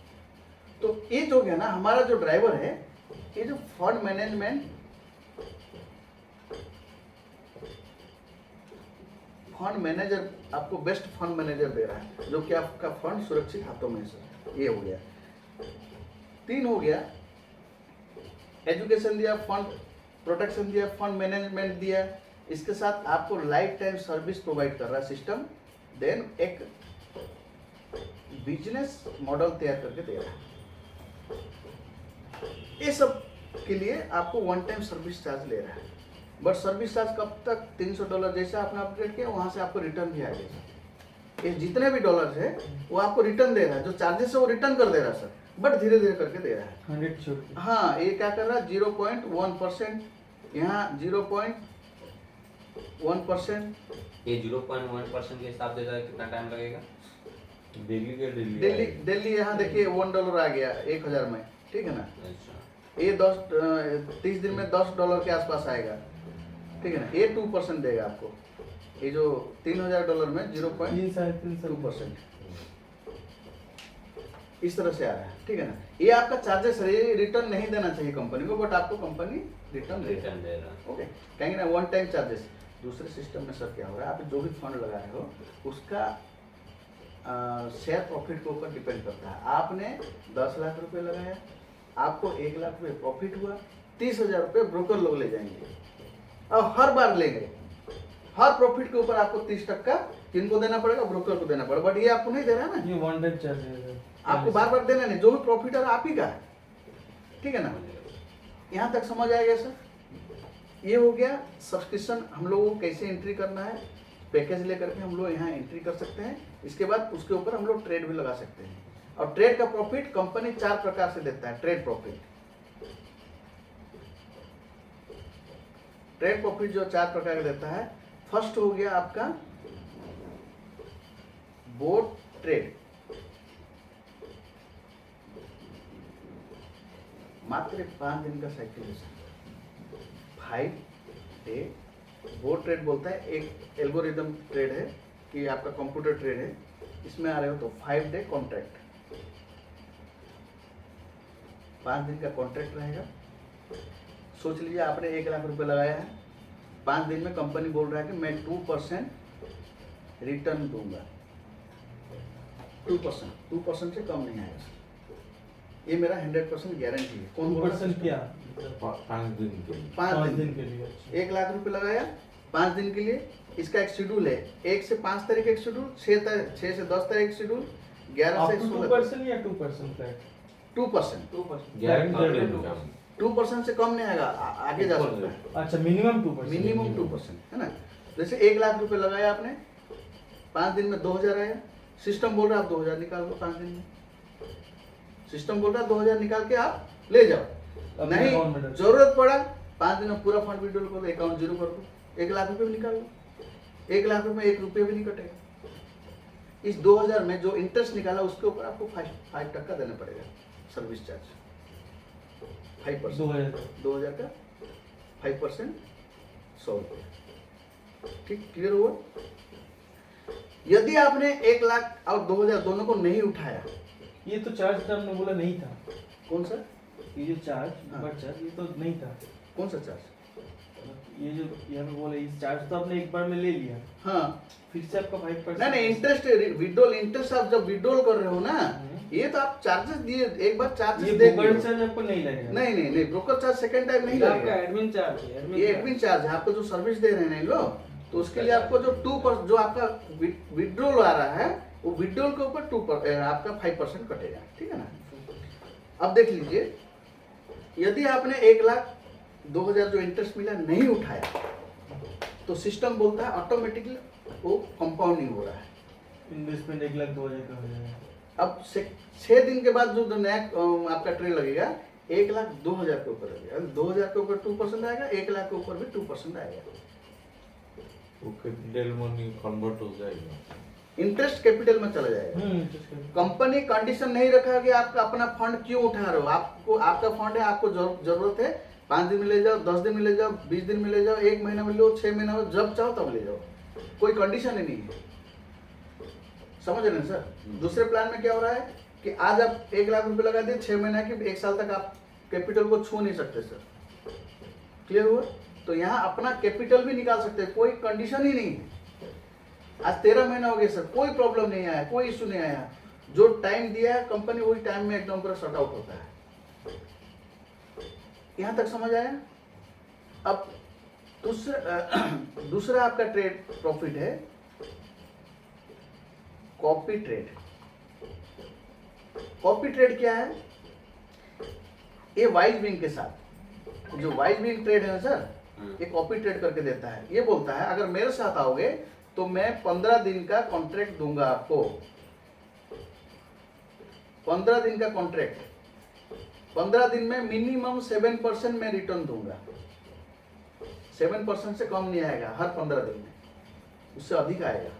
तो ये जो है ना हमारा जो ड्राइवर है ये जो फंड मैनेजमेंट फंड मैनेजर आपको बेस्ट फंड मैनेजर दे रहा है जो कि आपका फंड सुरक्षित हाथों में है सर ये हो गया 3 हो गया एजुकेशन दिया फंड प्रोटेक्शन दिया फंड मैनेजमेंट दिया इसके साथ आपको लाइफ टाइम सर्विस प्रोवाइड कर रहा है सिस्टम देन एक बिजनेस मॉडल तैयार करके दे रहा है ये सब के लिए आपको वन टाइम सर्विस चार्ज ले रहा है बट सर्विस चार्ज कब तक $300 जैसा आपने अपडेट किया वहां से आपको रिटर्न भी आ जाएगा ये जितने भी डॉलर्स है वो आपको रिटर्न दे रहा है जो चार्जेस है वो रिटर्न कर दे रहा है सर बट धीरे धीरे करके दे रहा है
100 छोड़
हाँ ये क्या कर रहा है 0.1% यहाँ 1%।
ये 0.1% के हिसाब से कितना टाइम लगेगा?
डेली के डेली
डेली डेली यहाँ देखिए $1 आ गया 1000 में, ठीक है ना।
अच्छा,
ये 30 दिन में $10 के आसपास आएगा, ठीक है ना। ये 2% देगा आपको। ये जो $3000 में 0.2% इस तरह से आ रहा है, ठीक है ना। ये आपका चार्जेस है, ये रिटर्न नहीं देना चाहिए कंपनी को, बट आपको कंपनी रिटर्न देगा।
रिटर्न दे रहा है।
ओके, कहेंगे ना वन टाइम चार्जेस। दूसरे सिस्टम में सर क्या हो रहा है, आप जो भी फंड लगा रहे हो उसका शेयर प्रॉफिट के ऊपर डिपेंड करता है। आपने 10 लाख रुपए लगाया, आपको 1 लाख रुपए प्रॉफिट हुआ, 30,000 रुपये ब्रोकर लोग ले जाएंगे और हर बार लेंगे। हर प्रॉफिट के ऊपर आपको 30% किनको देना पड़ेगा, ब्रोकर को देना पड़ेगा। बट ये आपको नहीं दे रहा है ना,
ये वन टाइम चार्जेस है,
आपको बार बार देना नहीं। जो भी प्रॉफिट है आप ही का है, ठीक है ना। यहाँ तक समझ आएगा सर। ये हो गया सब्सक्रिप्शन, हम लोगों को कैसे एंट्री करना है, पैकेज लेकर के हम लोग यहाँ एंट्री कर सकते हैं। इसके बाद उसके ऊपर हम लोग ट्रेड भी लगा सकते हैं। और ट्रेड का प्रॉफिट कंपनी 4 प्रकार से देता है। ट्रेड प्रॉफिट जो 4 प्रकार का देता है। फर्स्ट हो गया आपका बोर्ड ट्रेड, मात्र 5 दिन का साइकिल है सर। 5 डे बोर्ड ट्रेड बोलता है। एक एल्गोरिदम ट्रेड है कि आपका कंप्यूटर ट्रेड है, इसमें आ रहे हो तो 5 डे कॉन्ट्रैक्ट, 5 दिन का कॉन्ट्रैक्ट रहेगा। सोच लीजिए आपने 1 लाख रुपए लगाया है, 5 दिन में कंपनी बोल रहा है कि मैं 2% रिटर्न दूंगा। 2% से कम नहीं आएगा सर। ये मेरा 100% गारंटी है। कौन बोल रहा है?
2% क्या?
5 दिन के लिए
5
दिन
दिन
के लिए। अच्छा।
1 लाख रुपए लगाया 5 दिन के लिए। इसका एक शेड्यूल है, 1 से 5 तारीख एक शेड्यूल, 6 से 10 तारीख शेड्यूल, 11
आप
से
तो
16
2% या 2% फ्लैट?
2%।
2%
2% से कम नहीं आएगा, आगे जा सकता है।
अच्छा, मिनिमम 2%।
मिनिमम 2%, है ना। जैसे 1 लाख रुपए लगाया आपने, 5 दिन में 2000 आया। सिस्टम बोल रहा है आप 2000 निकाल लो 5 दिन में। सिस्टम बोल रहा है 2000 निकाल के आप ले जाओ।
अपने
नहीं,
account में डाल।
जरूरत पड़ा 5 दिन में पूरा फंड विड्रॉल कर दो, अकाउंट जीरो कर दो, 1 लाख रुपए भी निकाल लो। 1 लाख रुपए में 1 रुपये भी नहीं कटेगा। इस 2000 में जो इंटरेस्ट निकाला उसके ऊपर आपको 5% देना पड़ेगा सर्विस चार्ज। 5%, 2000 का 5%, 100 रुपये। ठीक, क्लियर हुआ। यदि आपने 1 लाख और 2000 दोनों को नहीं उठाया,
ये तो चार्ज टर्म में बोला नहीं था।
कौन सा
ये जो चार्ज,
हाँ।
बट चार्ज ये तो नहीं था।
कौन सा चार्ज?
ये जो यहाँ पे बोले इस चार्ज तो आपने एक बार में ले लिया,
हाँ,
फिर से आपका 5%।
नहीं इंटरेस्ट विड्रॉल, इंटरेस्ट आप जब विड्रॉल कर रहे हो ना, ये तो आप चार्जेस दिए, एक बार चार्जेस
ये
दे
ब्रोकर
दिए।
चार्ज आपको नहीं लगेगा।
नहीं, ब्रोकर चार्ज सेकंड टाइम नहीं
ये आपका
लगेगा।
एडमिन चार्ज है।
ये एडमिन चार्ज है, आपको जो सर्विस दे रहे हैं इन लोग, तो उसके लिए आपको जो 2% जो आपका विड्रॉल आ रहा है, वो विड्रॉल के ऊपर 2% आपका 5% कटेगा, ठीक है ना। अब देख लीजिए, यदि आपने 1 लाख 2000 जो इंटरेस्ट मिला नहीं उठाया, तो सिस्टम बोलता है ऑटोमेटिकली वो कंपाउंडिंग हो रहा है।
इन्वेस्टमेंट 1,02,000 का हो जाएगा।
अब 6 दिन के बाद जो नया आपका ट्रेड लगेगा 1,02,000 के ऊपर लगेगा। 2000 के ऊपर 2% आएगा, 1 लाख के ऊपर भी 2% आएगा।
वो कैपिटल मनी कन्वर्ट हो जाएगा,
इंटरेस्ट कैपिटल में चला जाएगा। कंपनी कंडीशन नहीं रखा कि आपका अपना फंड क्यों उठा रहे हो। आपको आपका फंड है, आपको जरूरत है, 5 दिन में ले जाओ, 10 दिन में ले जाओ, 20 दिन में ले जाओ, 1 महीना में लो, 6 महीना में, जब चाहो तब ले जाओ, कोई कंडीशन ही नहीं है। समझ रहे हैं सर। दूसरे प्लान में क्या हो रहा है कि आज आप 1 लाख रुपए लगा दिए, 6 महीना की 1 साल तक आप कैपिटल को छू नहीं सकते सर। क्लियर हुआ। तो यहाँ अपना कैपिटल भी निकाल सकते हैं, कोई कंडीशन ही नहीं है। आज 13 महीना हो गया सर, कोई प्रॉब्लम नहीं आया, कोई इशू नहीं आया। जो टाइम दिया है कंपनी, वही टाइम में एकदम पूरा शट आउट होता है। यहां तक समझ आया। अब दूसरा आपका ट्रेड प्रॉफिट है कॉपी ट्रेड। कॉपी ट्रेड क्या है? ये वाइज विंग के साथ, जो वाइज विंग ट्रेड है ना सर, ये कॉपी ट्रेड करके देता है। ये बोलता है अगर मेरे साथ आओगे तो मैं 15 दिन का कॉन्ट्रैक्ट दूंगा आपको। 15 दिन का कॉन्ट्रैक्ट, 15 दिन में मिनिमम 7% मैं रिटर्न दूंगा। 7% से कम नहीं आएगा हर 15 दिन में, उससे अधिक आएगा।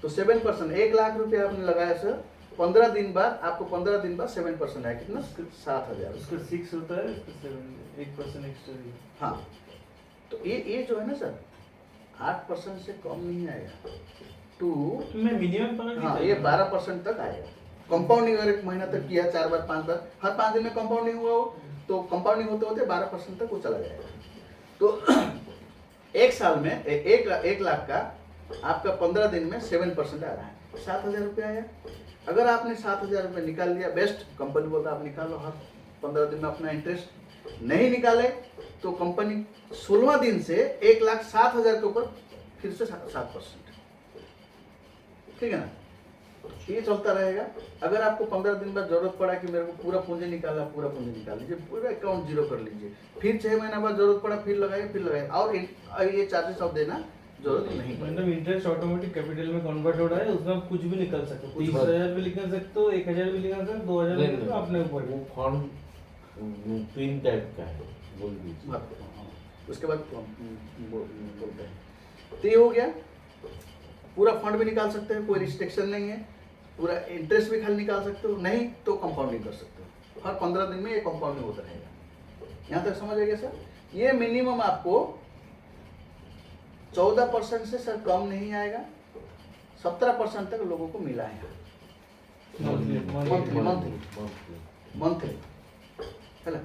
तो 7%, 1,00,000 रुपया आपने लगाया सर, 15 दिन बाद आपको 15 दिन बाद 7% आएगा, कितना? 7,000।
उसका 6 होता है, इसका 7, 1% एक्स्ट्रा दिया।
हाँ, तो ये जो है ना सर 8% से कम नहीं आएगा टू,
मैं मिनिमम पता
हाँ ये 12% तक आएगा। कंपाउंडिंग अगर 1 महीना तक किया, 4 बार 5 बार, हर 5 दिन में कंपाउंडिंग हुआ हो तो कंपाउंडिंग होते होते 12% तक वो चला जाएगा। तो एक साल में 1,00,000 का आपका 15 दिन में 7% आ रहा है, 7,000 रुपया आया। अगर आपने 7,000 रुपये निकाल लिया, बेस्ट, कंपनी बोलता है आप निकालो हर 15 दिन में अपना इंटरेस्ट, नहीं निकाले तो कंपनी 16वां दिन से 1,07,000 के ऊपर फिर से 7%, ठीक है ना? ये चलता रहेगा। अगर आपको 15 दिन बाद जरूरत पड़ा कि मेरे को पूरा पूंजी निकालना, पूरा पूंजी निकाल लीजिए, पूरा अकाउंट जीरो कर लीजिए, फिर 6 महीना बाद जरूरत पड़ा फिर लगाइए, और ये चार्जेस आप देना जरूरत नहीं पड़ेगा।
मतलब इंटरेस्ट ऑटोमेटिक कैपिटल में कन्वर्ट हो रहा है, उसमें आप कुछ भी निकाल सकते हो,
कुछ
30,000 भी निकाल सकते हो, 1,000 भी निकाल सकते हो, 2,000 भी
नहीं,
निकाल सकते हो, अपने ऊपर
वो
है।
फंड 3 टाइप का है, बोल दीजिए।
हाँ, उसके बाद बोलते हैं, तो ये हो गया। पूरा फंड भी निकाल सकते हैं, कोई रिस्ट्रिक्शन नहीं है, पूरा इंटरेस्ट भी खाली निकाल सकते हो, नहीं तो कंपाउंडिंग कर सकते हो। हर 15 दिन में ये कंपाउंडिंग होता रहेगा। यहाँ तक समझ आएगा सर? ये मिनिमम आपको 14% से सर कम नहीं आएगा, 17% तक लोगों को मिला है मंथली, है ना?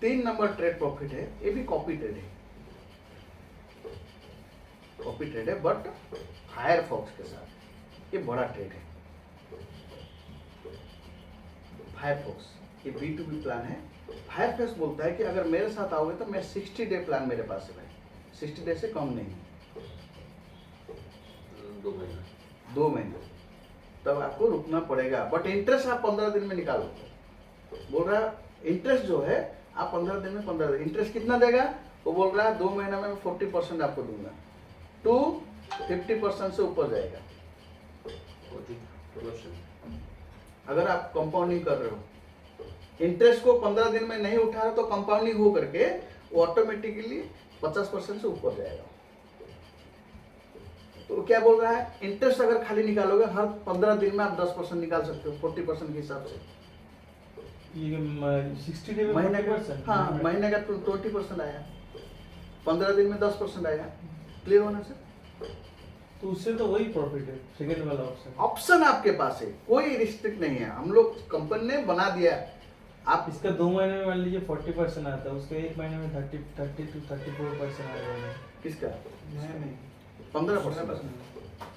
3 नंबर ट्रेड प्रॉफिट है, ये भी कॉपी ट्रेड है, कॉपी ट्रेड है बट फायरफॉक्स के साथ। ये बड़ा ट्रेड है फायरफॉक्स, ये B2B प्लान है। फायरफॉक्स बोलता है कि अगर मेरे साथ आओगे तो मैं 60 डे प्लान मेरे पास है भाई, 60 डे से कम नहीं,
2 महीना
2 महीना तब आपको रुकना पड़ेगा, बट इंटरेस्ट आप 15 दिन में निकालो। बोल रहा है इंटरेस्ट जो है आप 15 दिन में 15 दिन, इंटरेस्ट कितना देगा? वो बोल रहा है 2 महीना में 40% आपको दूंगा, टू 50% से ऊपर जाएगा
40%।
अगर आप कंपाउंडिंग कर रहे हो। इंटरेस्ट को 15 दिन में नहीं उठा रहे तो कंपाउंडिंग हो करके वो ऑटोमेटिकली 50% से ऊपर जाएगा। तो क्या बोल रहा है, इंटरेस्ट अगर खाली निकालोगे हर 15 दिन में आप 10% निकाल सकते हो 40% के हिसाब से।
ये 60 डे में
महीने का
40%?
हाँ महीने का 20% आया, 15 दिन में 10% आया। क्लियर होना सर?
तो उससे तो वही प्रॉफिट है, सेकंड वाला ऑप्शन।
ऑप्शन आपके पास है, कोई रिस्ट्रिक्ट नहीं है, हम लोग कंपनी ने बना दिया है। आप
इसका 2 महीने में मान लीजिए 40% आता है, उसका 1 महीने में 30 to 34% आ जाएगा।
किसका?
नहीं
15%।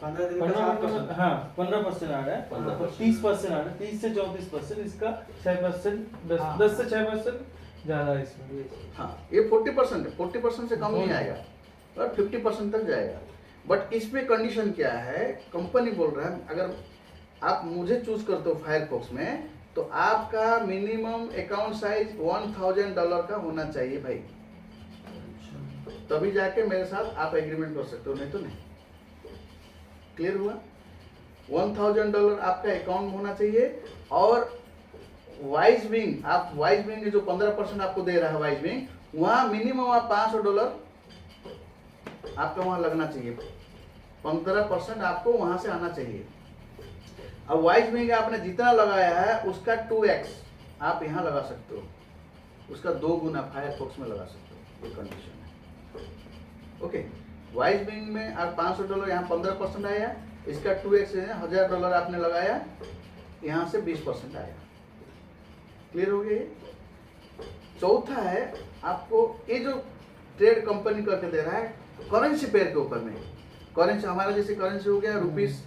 15 दिन का
15%,
7%।
हाँ 15% आ रहा है,
15%
30% आ रहा है, 30 से 34%, इसका 6%, 10 से 6% ज्यादा है इसमें।
हाँ ये 40% है, 40% से कम नहीं आएगा और 50% तक जाएगा। बट इसमें कंडीशन क्या है, कंपनी बोल रहा है अगर आप मुझे चूज करते हो फायरफॉक्स में तो आपका मिनिमम अकाउंट साइज $1,000 का होना चाहिए भाई, तभी जाके मेरे साथ आप एग्रीमेंट कर सकते हो, नहीं तो नहीं। क्लियर हुआ? $1,000 आपका अकाउंट होना चाहिए। और वाइज विंग, आप वाइज विंग जो 15% आपको दे रहा है वाइज विंग, वहाँ मिनिमम आप $500 आपका वहाँ लगना चाहिए, 15% आपको वहाँ से आना चाहिए। अब वाइज विंग आपने जितना लगाया है उसका 2x आप यहाँ लगा सकते हो, उसका 2 गुना फायरफॉक्स में लगा सकते हो, ये कंडीशन है। ओके, वाइज विंग में आप $500 यहाँ 15% आया, इसका 2x है $1,000 आपने लगाया, यहाँ से 20% आया। क्लियर हो गया ये? चौथा है आपको ये जो ट्रेड कंपनी करके दे रहा है करेंसी पेयर के ऊपर में। करेंसी हमारा जैसे करेंसी हो गया रुपीस,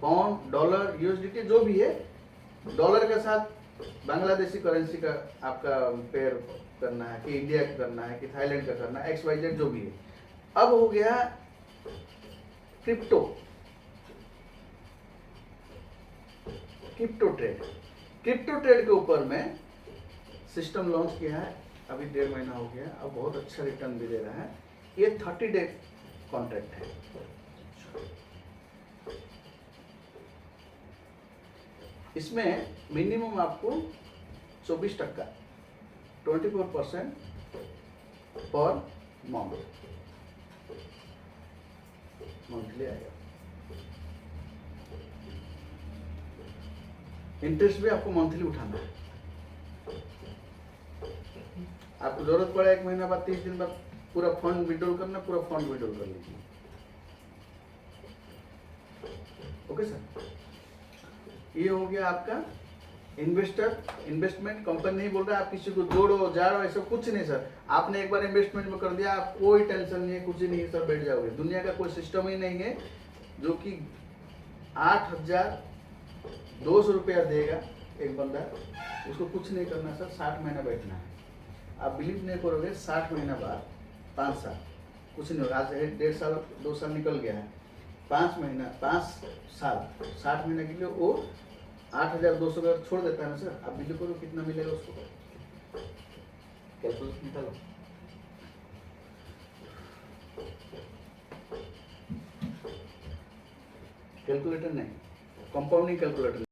पाउंड, डॉलर, यूएसडीटी जो भी है, डॉलर के साथ बांग्लादेशी करेंसी का आपका पेयर करना है कि इंडिया का करना है कि थाईलैंड का करना है, XYZ जो भी है। अब हो गया क्रिप्टो ट्रेड। क्रिप्टो ट्रेड के ऊपर में सिस्टम लॉन्च किया है, अभी 1.5 महीना हो गया, अब बहुत अच्छा रिटर्न भी दे रहा है। ये 30 डे कॉन्ट्रैक्ट है। इसमें मिनिमम आपको 24% 24% पर मंथ मंथली आएगा। इंटरेस्ट भी आपको मंथली उठाना है। आपको जरूरत पड़े 1 महीना बाद 30 दिन बाद पूरा फंड विड्रॉल करना, पूरा फंड विड्रॉल कर लीजिए। ओके सर, ये हो गया आपका इन्वेस्टमेंट। कंपनी नहीं बोल रहा आप किसी को जोड़ो जाड़ो ऐसा कुछ नहीं सर। आपने एक बार इन्वेस्टमेंट में कर दिया, आप कोई टेंशन नहीं है, कुछ नहीं है सर, बैठ जाओगे। दुनिया का कोई सिस्टम ही नहीं है जो कि 8,200 रुपया देगा एक बंदा, उसको कुछ नहीं करना सर, 60 महीना बैठना है। आप बिलीव नहीं करोगे, 60 महीना बाद 5 साल कुछ नहीं होगा। आज 1.5 साल 2 साल निकल गया है, 5 साल 60 महीने के लिए वो 8,200 का छोड़ देता है ना सर, आप बिलीव करो कितना मिलेगा उसको।
कैलकुलेट निकालो।
कैलकुलेटर नहीं, कंपाउंडिंग कैलकुलेटर